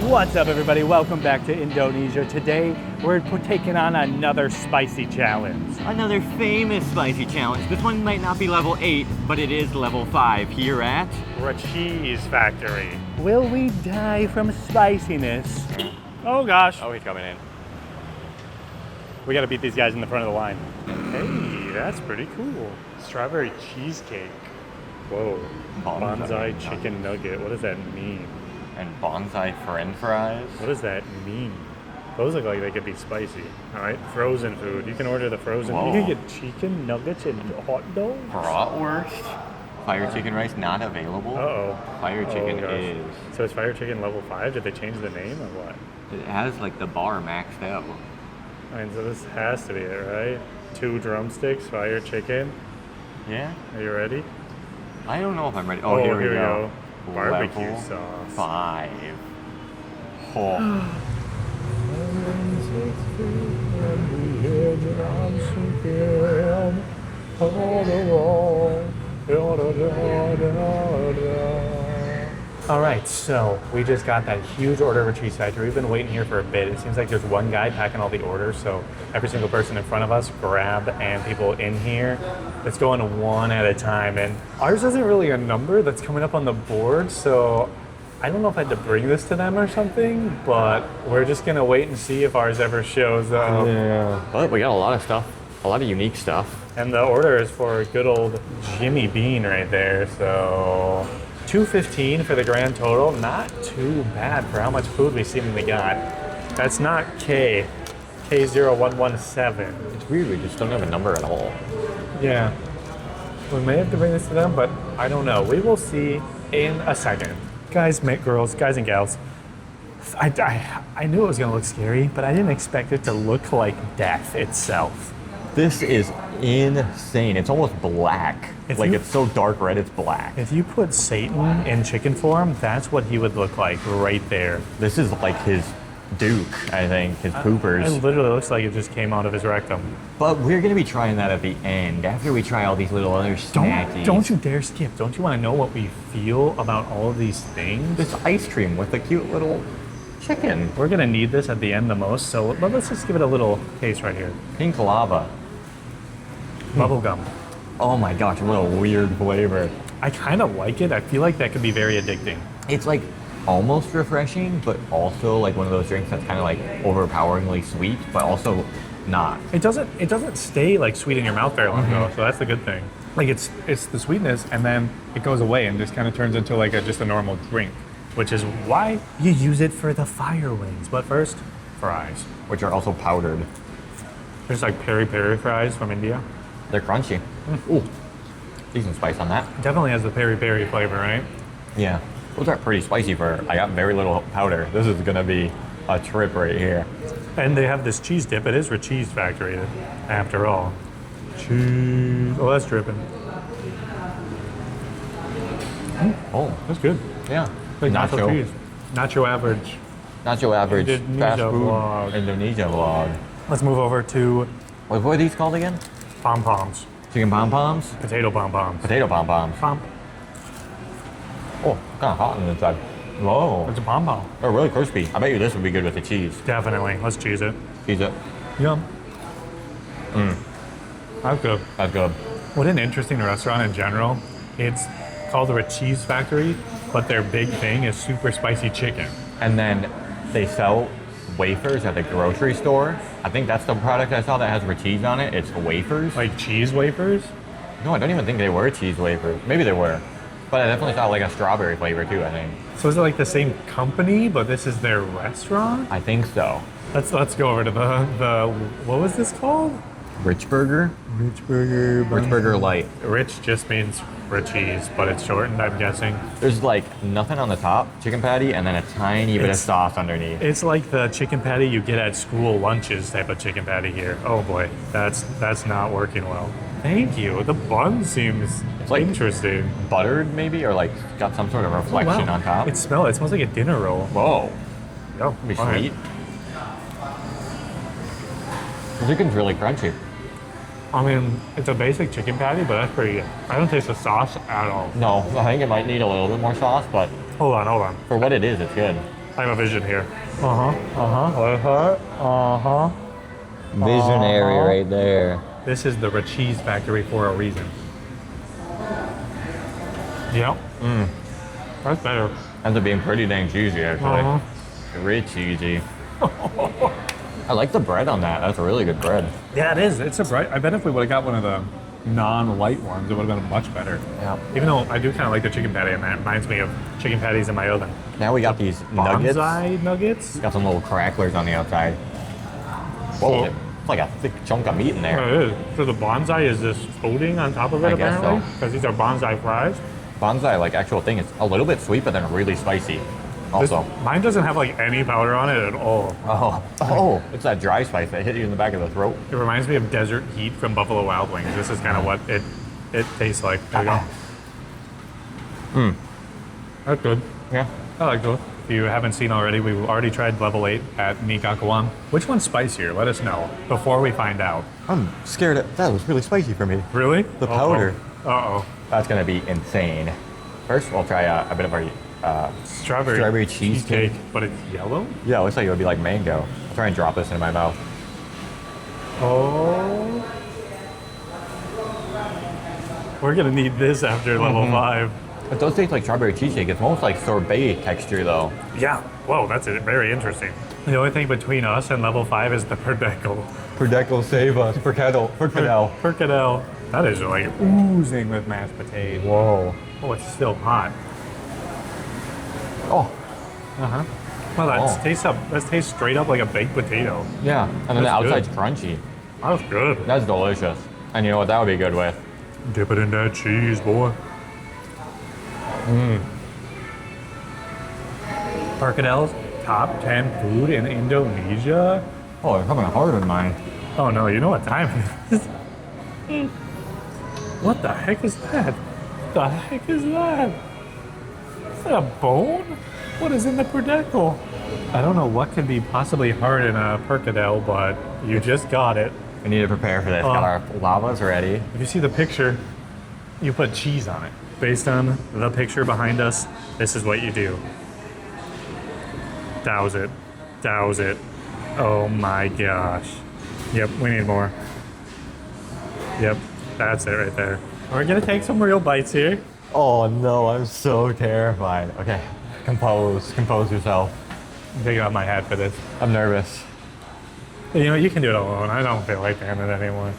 What's up, everybody? Welcome back to Indonesia. Today, we're taking on another spicy challenge. Another famous spicy challenge. This one might not be level 8, but it is level 5 here at Richeese Factory. Will we die from spiciness? Oh gosh. Oh, he's coming in. We gotta beat these guys in the front of the line. Hey, that's pretty cool. Strawberry cheesecake. Whoa. Bonsai chicken nugget. What does that mean? And bonsai french fries. What does that mean? Those look like they could be spicy. All right, frozen food. You can order the frozen. Whoa. You can get chicken nuggets and hot dogs. Bratwurst. Fire chicken rice not available. Uh-oh. Fire chicken is. So it's fire chicken level 5? Did they change the name or what? It has like the bar maxed out. I mean, so this has to be it, right? 2 drumsticks, fire chicken. Yeah. Are you ready? I don't know if I'm ready. Oh, here we go. Barbecue Level sauce. 5. Oh. All right, so we just got that huge order of Richeese Factory. We've been waiting here for a bit. It seems like there's one guy packing all the orders, so every single person in front of us grab, and people in here, it's going one at a time. And ours isn't really a number that's coming up on the board, so I don't know if I had to bring this to them or something, but we're just gonna wait and see if ours ever shows up. Yeah. But we got a lot of stuff, a lot of unique stuff. And the order is for good old Jimmy Bean right there, so $215 for the grand total. Not too bad for how much food we seemingly got. That's not K0117. It's weird, we just don't have a number at all. Yeah. We may have to bring this to them, but I don't know. We will see in a second. Guys, girls, guys and gals, I knew it was gonna look scary, but I didn't expect it to look like death itself. This is insane. It's almost black. It's so dark red, it's black. If you put Satan in chicken form, that's what he would look like right there. This is like his Duke, I think, his poopers. It literally looks like it just came out of his rectum. But we're gonna be trying that at the end, after we try all these little other snackies. Don't you dare skip. Don't you want to know what we feel about all of these things? This ice cream with the cute little chicken. We're gonna need this at the end the most, so let's just give it a little taste right here. Pink lava. Bubblegum. Oh my gosh, what a weird flavor. I kind of like it. I feel like that could be very addicting. It's like almost refreshing, but also like one of those drinks that's kind of like overpoweringly sweet, but also not. It doesn't stay like sweet in your mouth very long though, so that's the good thing. Like it's the sweetness and then it goes away and just kind of turns into like just a normal drink, which is why you use it for the fire wings. But first, fries. Which are also powdered. There's like peri-peri fries from India. They're crunchy. Ooh, decent spice on that. Definitely has the peri-peri flavor, right? Yeah, those are pretty spicy I got very little powder. This is gonna be a trip right here. And they have this cheese dip. It is Richeese Factory, after all. Cheese. Oh, that's dripping. Oh, that's good. Yeah. Like Nacho. cheese. Not your average. Not your average fast food vlog. Indonesia vlog. Let's move over to What were these called again? pom-poms. Chicken pom-poms? Potato pom-poms. Potato pom-poms. Pom. Oh, kind of hot on the inside. Whoa. It's a pom-pom. They're really crispy. I bet you this would be good with the cheese. Definitely. Let's cheese it. Cheese it. Yum. That's good. That's good. What an interesting restaurant in general. It's called the Richeese Factory, but their big thing is super spicy chicken. And then they sell wafers at the grocery store. I think that's the product I saw that has Richeese on it. It's wafers. Like cheese wafers? No, I don't even think they were cheese wafers. Maybe they were. But I definitely saw like a strawberry flavor too, I think. So is it like the same company, but this is their restaurant? I think so. Let's go over to the what was this called? Rich Burger? Rich Burger. Rich Burger Light. Rich just means Richeese, but it's shortened, I'm guessing. There's like nothing on the top, chicken patty, and then a tiny bit of sauce underneath. It's like the chicken patty you get at school lunches type of chicken patty here. Oh boy, that's not working well. Thank you. The bun seems like interesting. Buttered maybe, or like got some sort of reflection on top. It smells like a dinner roll. Whoa. Oh, Be sweet. The chicken's really crunchy. I mean, it's a basic chicken patty, but that's pretty good. I don't taste the sauce at all. No, I think it might need a little bit more sauce, but Hold on. for what it is, it's good. I have a vision here. Visionary right there. This is the Richeese Factory for a reason. Yep. That's better. Ends up being pretty dang cheesy, actually. Really cheesy. I like the bread on that. That's a really good bread. Yeah, it is. It's a bright. I bet if we would have got one of the non-light ones, it would have been much better. Yeah. Even though I do kind of like the chicken patty, and that reminds me of chicken patties in my oven. Now we got these nuggets. Bonsai nuggets? Got some little cracklers on the outside. Whoa, it's like a thick chunk of meat in there. Yeah, it is. So the bonsai is this coating on top of it, I guess apparently? so. Because these are bonsai fries. Bonsai, like actual thing, is a little bit sweet, but then really spicy. Also. Mine doesn't have like any powder on it at all. Oh, it's that dry spice that hit you in the back of the throat. It reminds me of Desert Heat from Buffalo Wild Wings. This is kind of what it tastes like. There you go. That's good. Yeah. I like those. If you haven't seen already, we've already tried level 8 at gacoan. Which one's spicier? Let us know before we find out. I'm scared. That was really spicy for me. Really? The powder. Uh-oh. That's gonna be insane. First, we'll try a bit of our Strawberry cheesecake. But it's yellow? Yeah, it looks like it would be like mango. I'll try and drop this into my mouth. Oh. We're gonna need this after level 5. It does taste like strawberry cheesecake. It's almost like sorbet texture though. Yeah. Whoa, that's very interesting. The only thing between us and level 5 is the perdeco. Perdeco, save us. Percadel. That is like oozing with mashed potato. Whoa. Oh, it's still hot. Oh. Well, that tastes straight up like a baked potato. Yeah. And then the That's outside's good. crunchy. That's good. That's delicious. And you know what that would be good with? Dip it in that cheese, boy. Percadel's top 10 food in Indonesia. Oh, it's coming harder than mine. Oh no, you know what time it is. What the heck is that? The heck is that? Is that a bone? What is in the perdeco? I don't know what could be possibly hard in a percadel, but you just got it. We need to prepare for this. Got our lavas ready. If you see the picture, you put cheese on it. Based on the picture behind us, this is what you do. Douse it. Douse it. Oh my gosh. Yep, we need more. Yep, that's it right there. We're gonna take some real bites here. Oh no, I'm so terrified. Okay, compose yourself. I'm taking off my hat for this. I'm nervous. You know, you can do it alone. I don't feel like doing it anymore.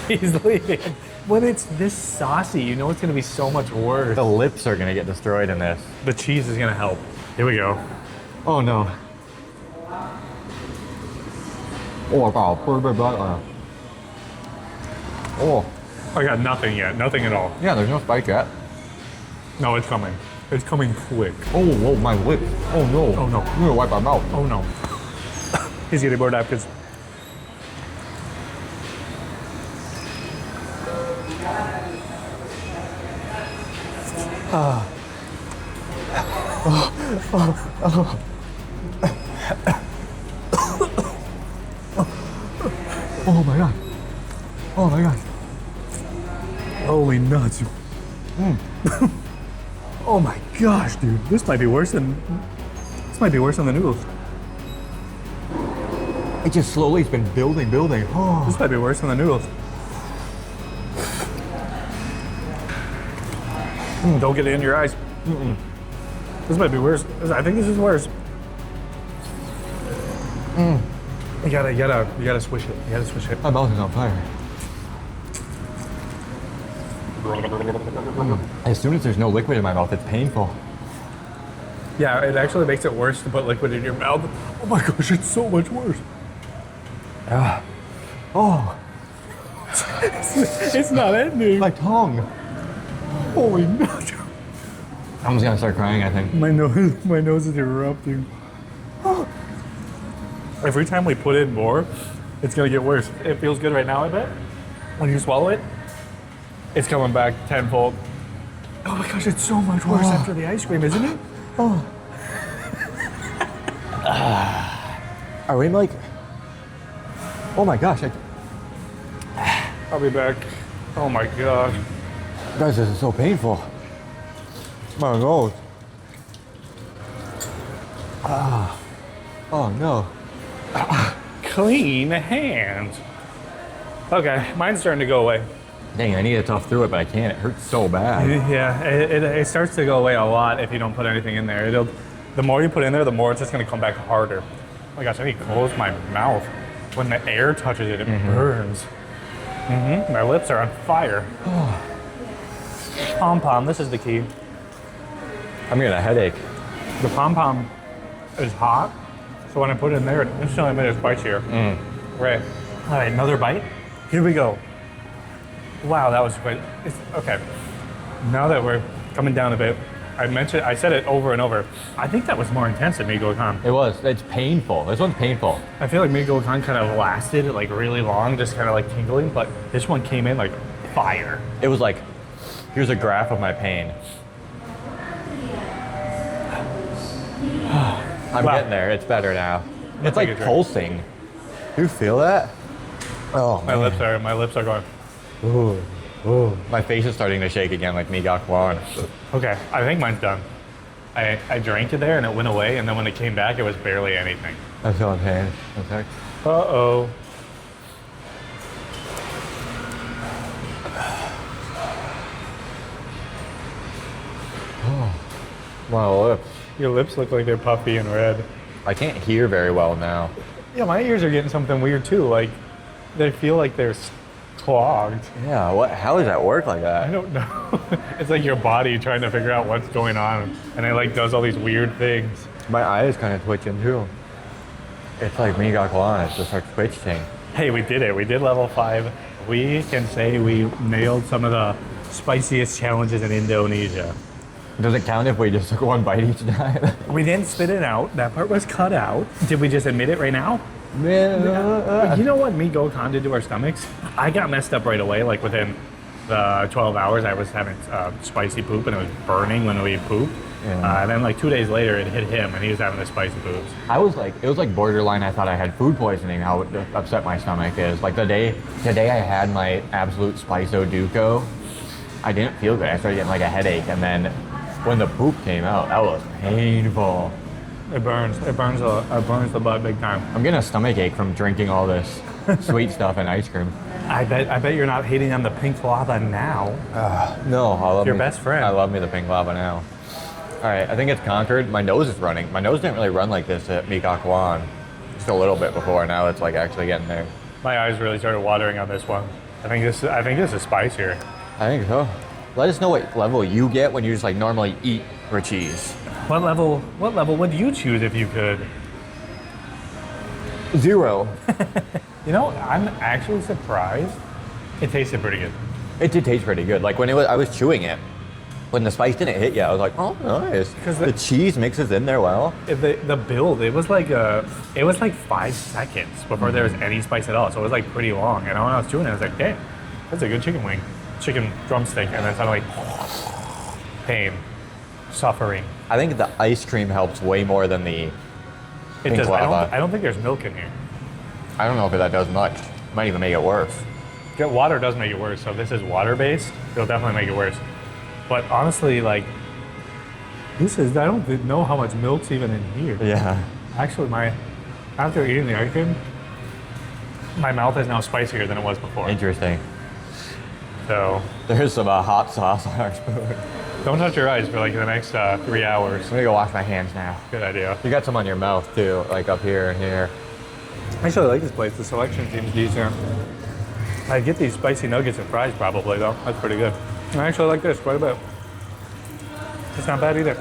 He's leaving. When it's this saucy, you know it's gonna be so much worse. The lips are gonna get destroyed in this. The cheese is gonna help. Here we go. Oh no. Oh, wow. Oh. I got nothing yet. Nothing at all. Yeah, there's no spike yet. No, it's coming. It's coming quick. Oh, whoa, my lips. Oh no. Oh no. I'm gonna wipe my mouth. Oh no. He's getting more napkins. Oh my god. Oh my god. Holy nuts. Oh my gosh, dude. This might be worse than the noodles. It just slowly has been building. Oh. This might be worse than the noodles. Don't get it in your eyes. This might be worse. I think this is worse. You gotta swish it. You gotta swish it. My mouth is on fire. As soon as there's no liquid in my mouth, it's painful. Yeah, it actually makes it worse to put liquid in your mouth. Oh my gosh, it's so much worse. Oh, It's not ending. my tongue. Holy no. I'm just gonna start crying, I think. My nose is erupting. Every time we put in more, it's gonna get worse. It feels good right now, I bet. When you swallow it, it's coming back tenfold. Oh my gosh, it's so much worse after the ice cream, isn't it? Oh. Are we like? Oh my gosh! I'll be back. Oh my gosh. Guys, this is so painful. My nose. Oh no. Clean hands. Okay, mine's starting to go away. Dang, I need to tough through it, but I can't. It hurts so bad. Yeah, it starts to go away a lot if you don't put anything in there. The more you put in there, the more it's just gonna come back harder. Oh my gosh, I need to close my mouth. When the air touches it, it burns. My lips are on fire. Pom-pom, this is the key. I'm getting a headache. The pom-pom is hot, so when I put it in there, it instantly made it spicier. Right. All right, another bite. Here we go. Wow, that was great. Okay. Now that we're coming down a bit, I said it over and over. I think that was more intense than Mi gacoan. It was. It's painful. This one's painful. I feel like Mi gacoan kind of lasted like really long, just kind of like tingling, but this one came in like fire. It was like, here's a graph of my pain. I'm Wow. getting there. It's better now. It's take a like drink. pulsing. You feel that? Oh, My lips are going. Ooh. My face is starting to shake again like Mi gacoan. Okay, I think mine's done. I drank it there and it went away, and then when it came back, it was barely anything. I'm feeling pain. Okay. Uh-oh. My lips. Your lips look like they're puffy and red. I can't hear very well now. Yeah, my ears are getting something weird too. Like, they feel like they're clogged. Yeah, what? How does that work like I that? don't know. It's like your body trying to figure out what's going on, and it like does all these weird things. My eye is kind of twitching too. It's like Mi gacoan. It's just like twitching. Hey, we did it. We did level 5. We can say we nailed some of the spiciest challenges in Indonesia. Does it count if we just took one bite each time? We didn't spit it out. That part was cut out. Did we just admit it right now? Man. You know what Mi gacoan did to our stomachs? I got messed up right away. Like within the 12 hours, I was having spicy poop, and it was burning when we pooped. Yeah. And then like 2 days later, it hit him, and he was having the spicy poops. It was like borderline. I thought I had food poisoning. How upset my stomach is. Like the day I had my absolute Spiso Duco, I didn't feel good. I started getting like a headache, and then when the poop came out, that was painful. It burns. It burns the butt big time. I'm getting a stomach ache from drinking all this sweet stuff and ice cream. I bet you're not hating on the pink lava now. No, I love Your me- best friend. I love me the pink lava now. All right, I think it's conquered. My nose is running. My nose didn't really run like this at Mi gacoan. Just a little bit before. Now it's like actually getting there. My eyes really started watering on this one. I think this is spicier. I think so. Let us know what level you get when you just like normally eat Richeese. What level would you choose if you could? 0. You know, I'm actually surprised. It tasted pretty good. It did taste pretty good. Like when I was chewing it, when the spice didn't hit you, I was like, oh, nice. Because the cheese mixes in there well. The build, it was like 5 seconds before there was any spice at all. So it was like pretty long. And when I was chewing it, I was like, damn, that's a good chicken wing. Chicken drumstick, and then suddenly pain, suffering. I think the ice cream helps way more than the It pink does. lava. I don't think there's milk in here. I don't know if that does much. Might even make it worse. Water does make it worse. So if this is water based, it'll definitely make it worse. But honestly, like I don't know how much milk's even in here. Yeah. Actually, after eating the ice cream, my mouth is now spicier than it was before. Interesting. So There's some hot sauce on our spoon. don't touch your eyes for like the next 3 hours. I'm gonna go wash my hands now. Good idea. You got some on your mouth too, like up here and here. I actually like this place. The selection seems decent. I'd get these spicy nuggets and fries probably though. That's pretty good. I actually like this quite a bit. It's not bad either.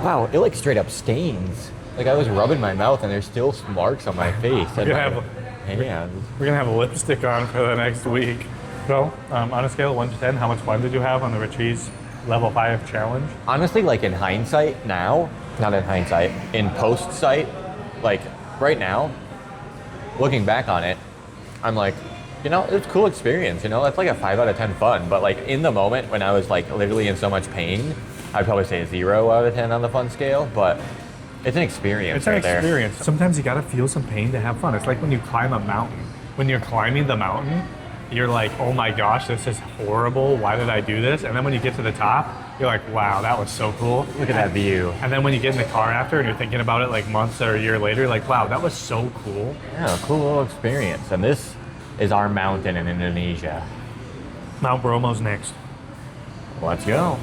Wow, it like straight up stains. Like I was rubbing my mouth and there's still marks on my face and We're my gonna hands. We're gonna have lipstick on for the next week. So, on a scale of 1 to 10, how much fun did you have on the Richeese Level 5 challenge? Honestly, like in hindsight now, not in hindsight, in post sight, like right now, looking back on it, I'm like, you know, it's a cool experience, you know, that's like a 5 out of 10 fun. But like in the moment when I was like literally in so much pain, I'd probably say a 0 out of 10 on the fun scale, but it's an experience. It's an right experience. Sometimes you gotta feel some pain to have fun. It's like when you climb a mountain. When you're climbing the mountain, you're like, oh my gosh, this is horrible. Why did I do this? And then when you get to the top, you're like, wow, that was so cool. Look at that view. And then when you get in the car after and you're thinking about it like months or a year later, you're like, wow, that was so cool. Yeah, a cool little experience. And this is our mountain in Indonesia. Mount Bromo's next. Let's go.